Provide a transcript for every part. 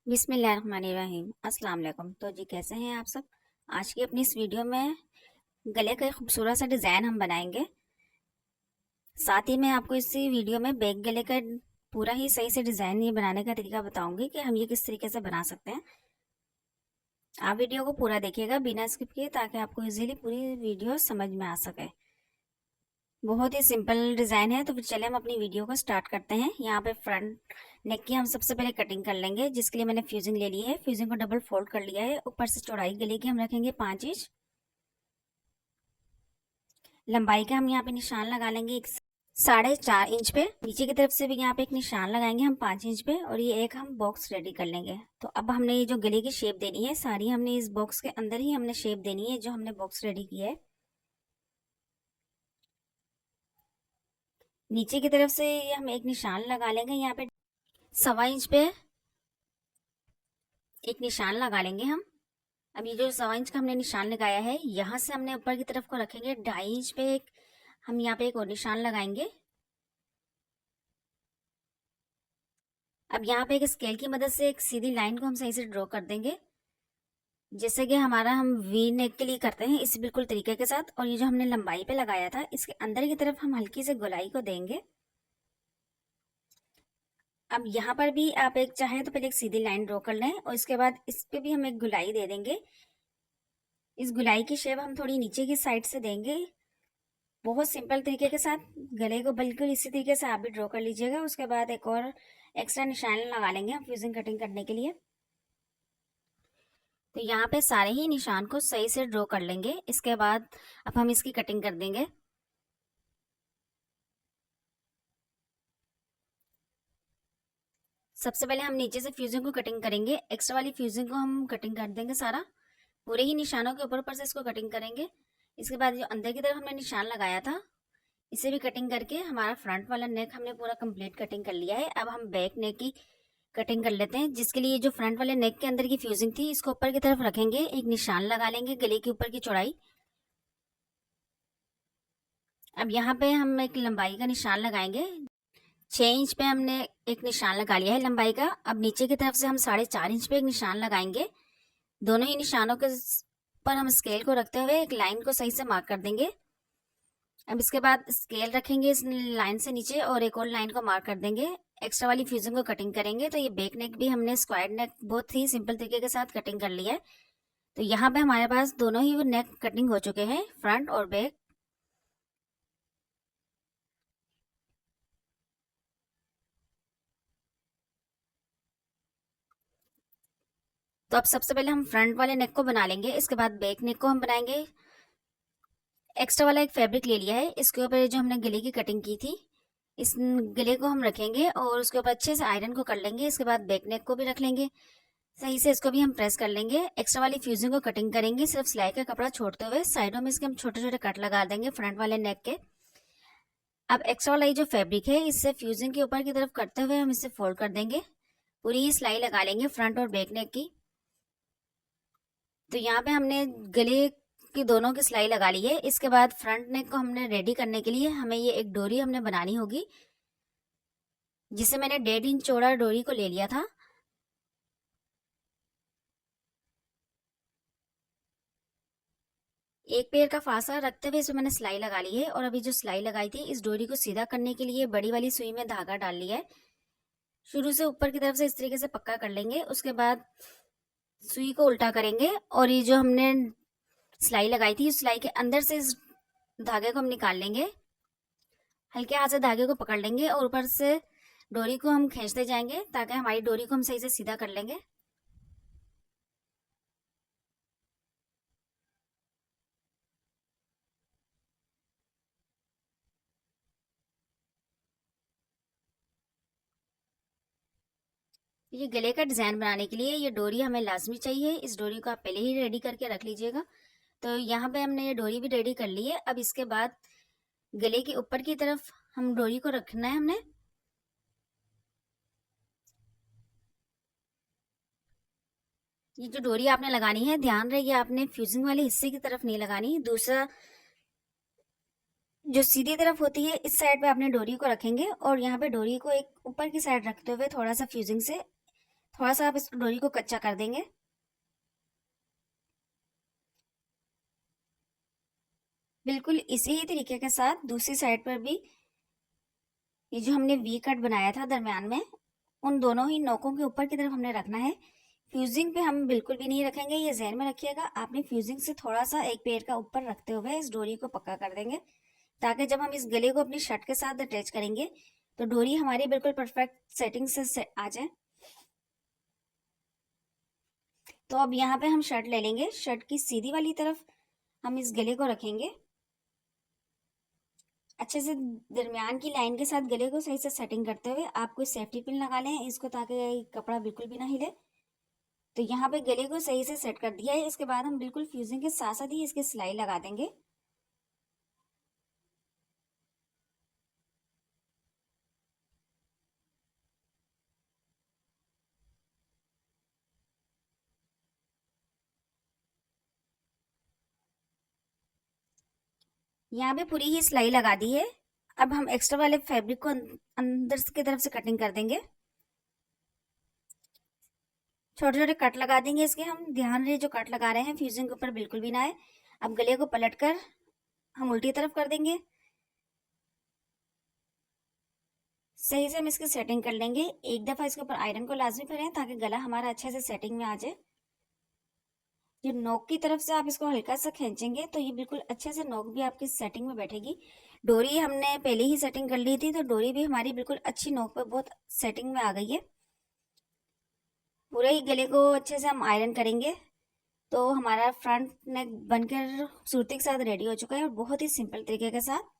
बिस्मिल्लाहिर्रहमानिर्रहीम। अस्सलाम वालेकुम। तो जी कैसे हैं आप सब। आज की अपनी इस वीडियो में गले का एक खूबसूरत सा डिज़ाइन हम बनाएंगे। साथ ही मैं आपको इसी वीडियो में बैक गले का पूरा ही सही से डिज़ाइन ये बनाने का तरीका बताऊंगी कि हम ये किस तरीके से बना सकते हैं। आप वीडियो को पूरा देखिएगा बिना स्किप किए, ताकि आपको इजीली पूरी वीडियो समझ में आ सके। बहुत ही सिंपल डिज़ाइन है। तो फिर चले हम अपनी वीडियो को स्टार्ट करते हैं। यहाँ पे फ्रंट नेक की हम सबसे पहले कटिंग कर लेंगे, जिसके लिए मैंने फ्यूजिंग ले ली है। फ्यूजिंग को डबल फोल्ड कर लिया है। ऊपर से चौड़ाई गले की हम रखेंगे 5 इंच। लंबाई का हम यहाँ पे निशान लगा लेंगे 4.5 इंच पे। नीचे की तरफ से भी यहाँ पे एक निशान लगाएंगे हम 5 इंच पे, और ये एक हम बॉक्स रेडी कर लेंगे। तो अब हमने ये जो गले की शेप देनी है सारी हमने इस बॉक्स के अंदर ही हमने शेप देनी है, जो हमने बॉक्स रेडी किया है। नीचे की तरफ से ये हम एक निशान लगा लेंगे। यहाँ पे 1.25 इंच पे एक निशान लगा लेंगे हम। अब ये जो 1.25 इंच का हमने निशान लगाया है, यहाँ से हमने ऊपर की तरफ को रखेंगे 2.5 इंच पे एक हम यहाँ पे एक और निशान लगाएंगे। अब यहाँ पे एक स्केल की मदद से एक सीधी लाइन को हम सही से ड्रॉ कर देंगे, जैसे कि हमारा हम वी नेक के लिए करते हैं, इसी बिल्कुल तरीके के साथ। और ये जो हमने लंबाई पे लगाया था, इसके अंदर की तरफ हम हल्की से गोलाई को देंगे। अब यहाँ पर भी आप एक चाहें तो पहले एक सीधी लाइन ड्रॉ कर लें, और इसके बाद इस पे भी हम एक गुलाई दे देंगे। इस गुलाई की शेप हम थोड़ी नीचे की साइड से देंगे, बहुत सिंपल तरीके के साथ। गले को बिल्कुल इसी तरीके से आप भी ड्रॉ कर लीजिएगा। उसके बाद एक और एक्स्ट्रा निशान लगा लेंगे हम फ्यूजिंग कटिंग करने के लिए। तो यहाँ पे सारे ही निशान को सही से ड्रॉ कर लेंगे। इसके बाद अब हम इसकी कटिंग कर देंगे। सबसे पहले हम नीचे से फ्यूजिंग को कटिंग करेंगे। एक्स्ट्रा वाली फ्यूजिंग को हम कटिंग कर देंगे सारा, पूरे ही निशानों के ऊपर ऊपर से इसको कटिंग करेंगे। इसके बाद जो अंदर की तरफ हमने निशान लगाया था, इसे भी कटिंग करके हमारा फ्रंट वाला नेक हमने पूरा कंप्लीट कटिंग कर लिया है। अब हम बैक नेक की कटिंग कर लेते हैं, जिसके लिए जो फ्रंट वाले नेक के अंदर की फ्यूजिंग थी, इसको ऊपर की तरफ रखेंगे। एक निशान लगा लेंगे गले के ऊपर की चौड़ाई। अब यहाँ पे हम एक लंबाई का निशान लगाएंगे। 6 इंच पे हमने एक निशान लगा लिया है लंबाई का। अब नीचे की तरफ से हम 4.5 इंच पे एक निशान लगाएंगे। दोनों ही निशानों के पर हम स्केल को रखते हुए एक लाइन को सही से मार्क कर देंगे। अब इसके बाद स्केल रखेंगे इस लाइन से नीचे, और एक और लाइन को मार्क कर देंगे। एक्स्ट्रा वाली फ्यूजिंग को कटिंग करेंगे। तो ये बैक नेक भी हमने स्क्वायर नेक बहुत ही सिंपल तरीके के साथ कटिंग कर लिया है। तो यहाँ पे हमारे पास दोनों ही नेक कटिंग हो चुके हैं, फ्रंट और बैक। तो अब सबसे पहले हम फ्रंट वाले नेक को बना लेंगे, इसके बाद बैक नेक को हम बनाएंगे। एक्स्ट्रा वाला एक फैब्रिक ले लिया है, इसके ऊपर जो हमने गले की कटिंग की थी, इस गले को हम रखेंगे और उसके ऊपर अच्छे से आयरन को कर लेंगे। इसके बाद बैक नेक को भी रख लेंगे सही से, इसको भी हम प्रेस कर लेंगे। एक्स्ट्रा वाली फ्यूजिंग को कटिंग करेंगे, सिर्फ सिलाई का कपड़ा छोड़ते हुए। साइडों में इसके हम छोटे छोटे कट लगा देंगे फ्रंट वाले नेक के। अब एक्स्ट्रा वाला ये जो फैब्रिक है, इससे फ्यूजिंग के ऊपर की तरफ करते हुए हम इसे फोल्ड कर देंगे। पूरी ही सिलाई लगा लेंगे फ्रंट और बैक नेक की। तो यहाँ पे हमने गले की दोनों की सिलाई लगा ली है। इसके बाद फ्रंट नेक को हमने रेडी करने के लिए हमें ये एक डोरी हमने बनानी होगी, जिसे मैंने 1.5 इंच चौड़ा डोरी को ले लिया था। एक पैर का फासला रखते हुए इसमें मैंने सिलाई लगा ली है। और अभी जो सिलाई लगाई थी, इस डोरी को सीधा करने के लिए बड़ी वाली सुई में धागा डाल लिया है। शुरू से ऊपर की तरफ से इस तरीके से पक्का कर लेंगे। उसके बाद सुई को उल्टा करेंगे, और ये जो हमने सिलाई लगाई थी, उस सिलाई के अंदर से इस धागे को हम निकाल लेंगे। हल्के हाथ से धागे को पकड़ लेंगे और ऊपर से डोरी को हम खींचते जाएंगे, ताकि हमारी डोरी को हम सही से सीधा कर लेंगे। ये गले का डिजाइन बनाने के लिए ये डोरी हमें लाजमी चाहिए। इस डोरी को आप पहले ही रेडी करके रख लीजिएगा। तो यहाँ पे हमने ये डोरी भी रेडी कर ली है। अब इसके बाद गले के ऊपर की तरफ हम डोरी को रखना है हमने। ये जो डोरी आपने लगानी है, ध्यान रहे आपने फ्यूजिंग वाले हिस्से की तरफ नहीं लगानी। दूसरा जो सीधी तरफ होती है, इस साइड पे आपने डोरी को रखेंगे, और यहाँ पे डोरी को एक ऊपर की साइड रखते हुए थोड़ा सा फ्यूजिंग से थोड़ा सा आप इस डोरी को कच्चा कर देंगे। बिल्कुल इसी ही तरीके के साथ दूसरी साइड पर भी ये जो हमने वी कट बनाया था दरम्यान में, उन दोनों ही नोकों के ऊपर की तरफ हमने रखना है। फ्यूजिंग पे हम बिल्कुल भी नहीं रखेंगे, ये ध्यान में रखिएगा। आपने फ्यूजिंग से थोड़ा सा एक पैर का ऊपर रखते हुए इस डोरी को पक्का कर देंगे, ताकि जब हम इस गले को अपनी शर्ट के साथ अटैच करेंगे तो डोरी हमारी बिल्कुल परफेक्ट सेटिंग से आ जाए। तो अब यहाँ पे हम शर्ट ले लेंगे, शर्ट की सीधी वाली तरफ हम इस गले को रखेंगे अच्छे से दरमियान की लाइन के साथ। गले को सही से सेटिंग करते हुए आप कोई सेफ्टी पिन लगा लें इसको, ताकि कपड़ा बिल्कुल भी ना हिले। तो यहाँ पे गले को सही से सेट कर दिया है। इसके बाद हम बिल्कुल फ्यूजिंग के साथ साथ ही इसकी सिलाई लगा देंगे। यहाँ पे पूरी ही सिलाई लगा दी है। अब हम एक्स्ट्रा वाले फैब्रिक को अंदर की तरफ से कटिंग कर देंगे। छोटे छोटे कट लगा देंगे इसके। हम ध्यान रहे जो कट लगा रहे हैं फ्यूजिंग के ऊपर बिल्कुल भी ना आए। अब गले को पलट कर हम उल्टी तरफ कर देंगे। सही से हम इसकी सेटिंग कर लेंगे। एक दफा इसके ऊपर आयरन को लाजमी करें ताकि गला हमारा अच्छे से सेटिंग में आ जाए। जो नोक की तरफ से आप इसको हल्का सा खींचेंगे तो ये बिल्कुल अच्छे से नोक भी आपकी सेटिंग में बैठेगी। डोरी हमने पहले ही सेटिंग कर ली थी, तो डोरी भी हमारी बिल्कुल अच्छी नोक पे बहुत सेटिंग में आ गई है। पूरे ही गले को अच्छे से हम आयरन करेंगे तो हमारा फ्रंट नेक बनकर सूरती के साथ रेडी हो चुका है, और बहुत ही सिंपल तरीके के साथ।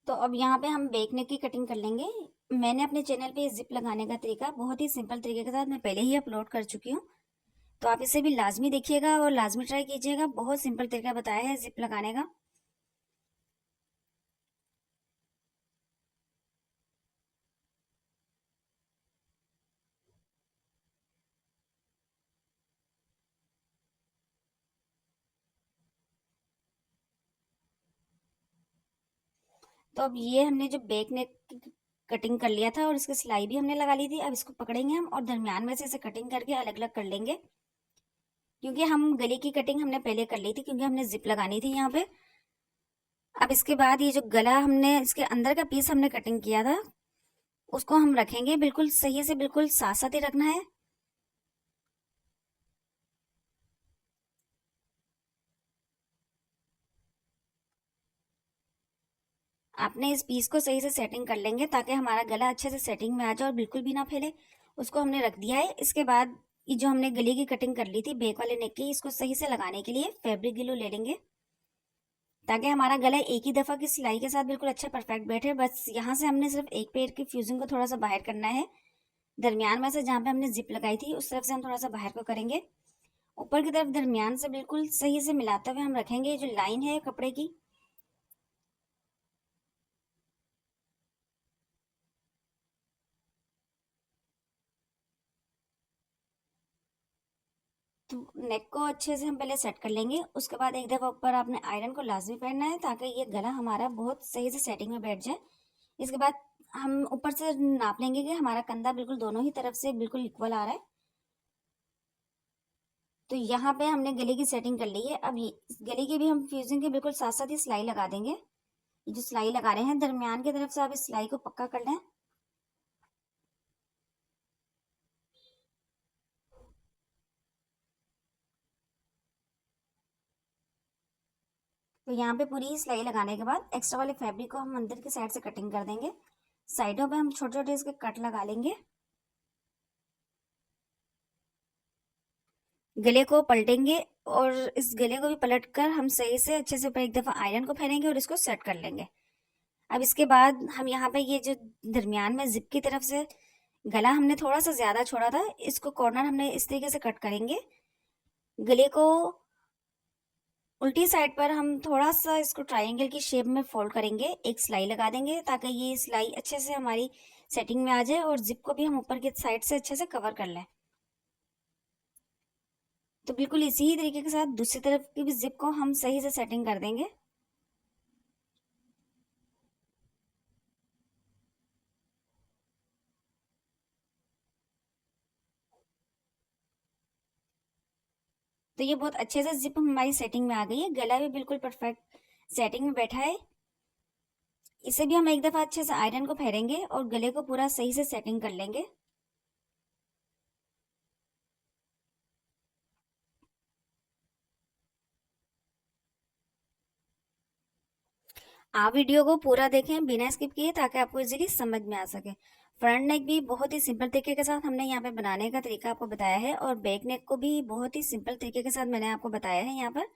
तो अब यहाँ पे हम बैक नेक की कटिंग कर लेंगे। मैंने अपने चैनल पे जिप लगाने का तरीका बहुत ही सिंपल तरीके के साथ मैं पहले ही अपलोड कर चुकी हूँ, तो आप इसे भी लाजमी देखिएगा और लाजमी ट्राई कीजिएगा। बहुत सिंपल तरीका बताया है जिप लगाने का। तो अब ये हमने जो बैक नेक कटिंग कर लिया था और इसकी सिलाई भी हमने लगा ली थी, अब इसको पकड़ेंगे हम और दरमियान में से इसे कटिंग करके अलग अलग कर लेंगे। क्योंकि हम गले की कटिंग हमने पहले कर ली थी, क्योंकि हमने जिप लगानी थी यहाँ पे। अब इसके बाद ये जो गला हमने इसके अंदर का पीस हमने कटिंग किया था उसको हम रखेंगे बिल्कुल सही से, बिल्कुल साथ साथ ही रखना है। आपने इस पीस को सही से सेटिंग कर लेंगे ताकि हमारा गला अच्छे से सेटिंग में आ जाए और बिल्कुल भी ना फैले। उसको हमने रख दिया है। इसके बाद ये जो हमने गले की कटिंग कर ली थी बैक वाले नेक की, इसको सही से लगाने के लिए फैब्रिक ग्लू ले लेंगे ताकि हमारा गला एक ही दफा की सिलाई के साथ बिल्कुल अच्छा परफेक्ट बैठे। बस यहाँ से हमने सिर्फ एक पैर की फ्यूजिंग को थोड़ा सा बाहर करना है। दरमियान में से जहाँ पे हमने जिप लगाई थी उस तरफ से हम थोड़ा सा बाहर को करेंगे। ऊपर की तरफ दरमियान से बिल्कुल सही से मिलाते हुए हम रखेंगे जो लाइन है कपड़े की। तो नेक को अच्छे से हम पहले सेट कर लेंगे। उसके बाद एक दफा ऊपर आपने आयरन को लाजमी पहनना है ताकि ये गला हमारा बहुत सही से सेटिंग में बैठ जाए। इसके बाद हम ऊपर से नाप लेंगे कि हमारा कंधा बिल्कुल दोनों ही तरफ से बिल्कुल इक्वल आ रहा है। तो यहाँ पे हमने गले की सेटिंग कर ली है। अब इस गले की भी हम फ्यूजिंग के बिल्कुल साथ साथ ही सिलाई लगा देंगे। ये जो सिलाई लगा रहे हैं दरमियान की तरफ से आप इस सिलाई को पक्का कर लें। तो यहाँ पे पूरी सिलाई लगाने के बाद एक्स्ट्रा वाले फैब्रिक को हम अंदर की साइड से कटिंग कर देंगे। साइडों पे हम छोटे छोटे इसके कट लगा लेंगे। गले को पलटेंगे और इस गले को भी पलट कर हम सही से अच्छे से एक दफा आयरन को फेरेंगे और इसको सेट कर लेंगे। अब इसके बाद हम यहाँ पे ये जो दरमियान में जिप की तरफ से गला हमने थोड़ा सा ज्यादा छोड़ा था, इसको कॉर्नर हमने इस तरीके से कट करेंगे। गले को उल्टी साइड पर हम थोड़ा सा इसको ट्रायंगल की शेप में फोल्ड करेंगे, एक सिलाई लगा देंगे ताकि ये सिलाई अच्छे से हमारी सेटिंग में आ जाए और जिप को भी हम ऊपर की साइड से अच्छे से कवर कर लें। तो बिल्कुल इसी ही तरीके के साथ दूसरी तरफ की भी जिप को हम सही से सेटिंग कर देंगे। तो ये बहुत अच्छे से जिप हमारी सेटिंग में आ गई है। गला भी बिल्कुल परफेक्ट सेटिंग में बैठा है। इसे भी हम एक दफा अच्छे से आयरन को फेरेंगे और गले को पूरा सही से सेटिंग कर लेंगे। आप वीडियो को पूरा देखें बिना स्किप किए ताकि आपको इजीली समझ में आ सके। फ्रंट नेक भी बहुत ही सिंपल तरीके के साथ हमने यहाँ पे बनाने का तरीका आपको बताया है और बैक नेक को भी बहुत ही सिंपल तरीके के साथ मैंने आपको बताया है यहाँ पर।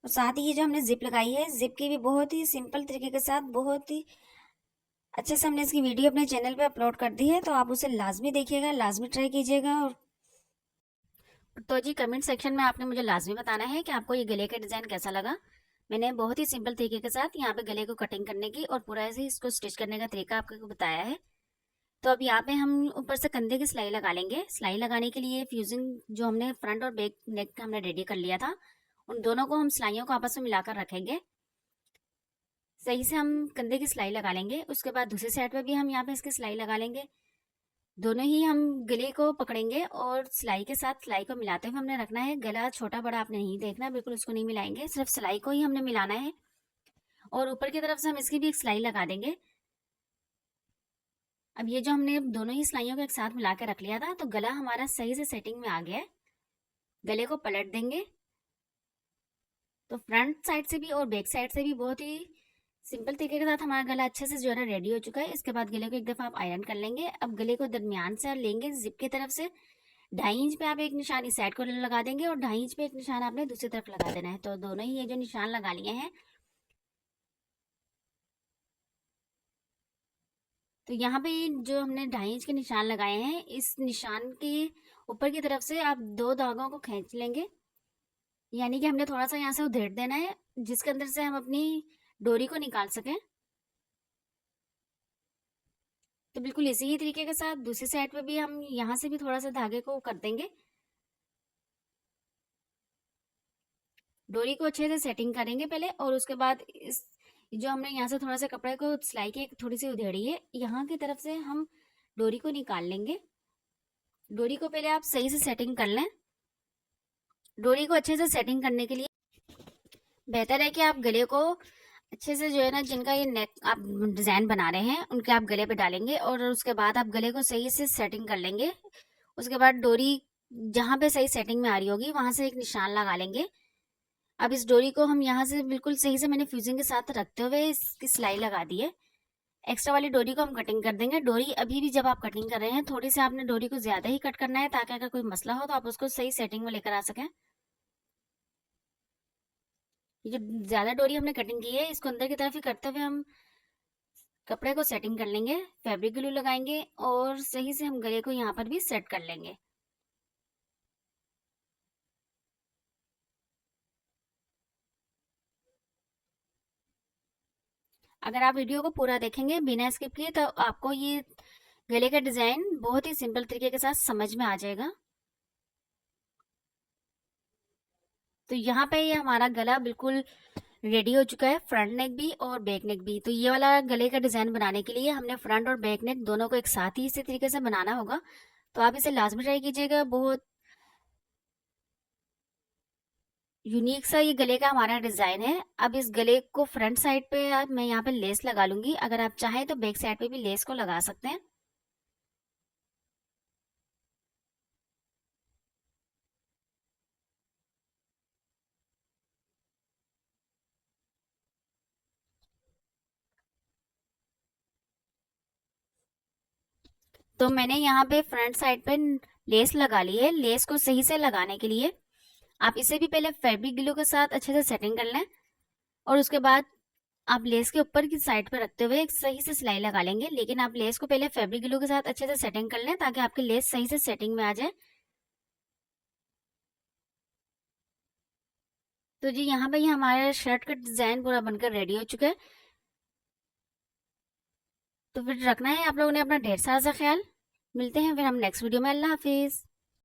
और साथ ही ये जो हमने जिप लगाई है, जिप की भी बहुत ही सिंपल तरीके के साथ बहुत ही अच्छे से हमने इसकी वीडियो अपने चैनल पे अपलोड कर दी है, तो आप उसे लाजमी देखिएगा, लाजमी ट्राई कीजिएगा। और तो जी कमेंट सेक्शन में आपने मुझे लाजमी बताना है कि आपको ये गले का डिज़ाइन कैसा लगा। मैंने बहुत ही सिंपल तरीके के साथ यहाँ पे गले को कटिंग करने की और पूरा ऐसे इसको स्टिच करने का तरीका आपको बताया है। तो अब यहाँ पे हम ऊपर से कंधे की सिलाई लगा लेंगे। सिलाई लगाने के लिए फ्यूजिंग जो हमने फ्रंट और बैक नेक का हमने रेडी कर लिया था, उन दोनों को हम सिलाइयों को आपस में मिलाकर रखेंगे। सही से हम कंधे की सिलाई लगा लेंगे। उसके बाद दूसरी साइड पे भी हम यहाँ पे इसकी सिलाई लगा लेंगे। दोनों ही हम गले को पकड़ेंगे और सिलाई के साथ सिलाई को मिलाते हुए हमने रखना है। गला छोटा बड़ा आपने नहीं देखना, बिल्कुल उसको नहीं मिलाएंगे, सिर्फ सिलाई को ही हमने मिलाना है। और ऊपर की तरफ से हम इसकी भी एक सिलाई लगा देंगे। अब ये जो हमने दोनों ही सिलाइयों को एक साथ मिला के रख लिया था, तो गला हमारा सही से सेटिंग में आ गया है। गले को पलट देंगे तो फ्रंट साइड से भी और बैक साइड से भी बहुत ही सिंपल तरीके के साथ हमारा गला अच्छे से जो है रेडी हो चुका है। इसके बाद गले को एक दफा आप आयरन कर लेंगे। अब गले को दरमियान से लेंगे, जिप की तरफ से 2.5 इंच पे आप एक निशान इस साइड को लगा देंगे और 2.5 इंच पे एक निशान आपने दूसरी तरफ लगा देना है। तो दोनों ही ये जो निशान लगा लिए हैं, तो यहाँ पे जो हमने 2.5 इंच के निशान लगाए हैं, इस निशान के ऊपर की तरफ से आप 2 धागों को खींच लेंगे। यानी कि हमने थोड़ा सा यहाँ से उधेड़ देना है जिसके अंदर से हम अपनी डोरी को निकाल सकें। तो बिल्कुल इसी ही तरीके के साथ दूसरी साइड पे भी हम यहाँ से भी थोड़ा सा धागे को कर देंगे। डोरी को अच्छे से सेटिंग करेंगे पहले और उसके बाद इस जो हमने यहाँ से थोड़ा सा कपड़े को सिलाई की थोड़ी सी उधेड़ी है, यहाँ की तरफ से हम डोरी को निकाल लेंगे। डोरी को पहले आप सही से सेटिंग कर लें। डोरी को अच्छे से सेटिंग करने के लिए बेहतर है कि आप गले को अच्छे से जो है ना, जिनका ये नेक आप डिजाइन बना रहे हैं उनके आप गले पे डालेंगे और उसके बाद आप गले को सही से सेटिंग कर लेंगे। उसके बाद डोरी जहाँ पे सही सेटिंग में आ रही होगी वहां से एक निशान लगा लेंगे। अब इस डोरी को हम यहाँ से बिल्कुल सही से मैंने फ्यूजिंग के साथ रखते हुए इसकी सिलाई लगा दी है। एक्स्ट्रा वाली डोरी को हम कटिंग कर देंगे। डोरी अभी भी जब आप कटिंग कर रहे हैं थोड़ी सी आपने डोरी को ज्यादा ही कट करना है ताकि अगर कोई मसला हो तो आप उसको सही सेटिंग में लेकर आ सकें। ये जो ज्यादा डोरी हमने कटिंग की है इसको अंदर की तरफ ही करते हुए हम कपड़े को सेटिंग कर लेंगे। फैब्रिक ग्लू लगाएंगे और सही से हम गले को यहाँ पर भी सेट कर लेंगे। अगर आप वीडियो को पूरा देखेंगे बिना स्किप किए तो आपको ये गले का डिजाइन बहुत ही सिंपल तरीके के साथ समझ में आ जाएगा। तो यहाँ पे ये हमारा गला बिल्कुल रेडी हो चुका है, फ्रंट नेक भी और बैक नेक भी। तो ये वाला गले का डिजाइन बनाने के लिए हमने फ्रंट और बैक नेक दोनों को एक साथ ही इसी तरीके से बनाना होगा। तो आप इसे लाजमी ट्राई कीजिएगा। बहुत यूनिक सा ये गले का हमारा डिजाइन है। अब इस गले को फ्रंट साइड पे मैं यहाँ पे लेस लगा लूंगी। अगर आप चाहें तो बैक साइड पे भी लेस को लगा सकते हैं। तो मैंने यहाँ पे फ्रंट साइड पे लेस लगा ली है। लेस को सही से लगाने के लिए आप इसे भी पहले फैब्रिक ग्लू के साथ अच्छे से सेटिंग कर लें और उसके बाद आप लेस के ऊपर की साइड पर रखते हुए एक सही से सिलाई लगा लेंगे। लेकिन आप लेस को पहले फैब्रिक ग्लू के साथ अच्छे से सेटिंग कर लें ताकि आपकी लेस सही से सेटिंग में आ जाए। तो जी यहाँ पे ये हमारा शर्ट का डिजाइन पूरा बनकर रेडी हो चुका है। तो फिर रखना है आप लोगों ने अपना ढेर सारा सा ख्याल। मिलते हैं फिर हम नेक्स्ट वीडियो में। अल्लाह हाफिज़।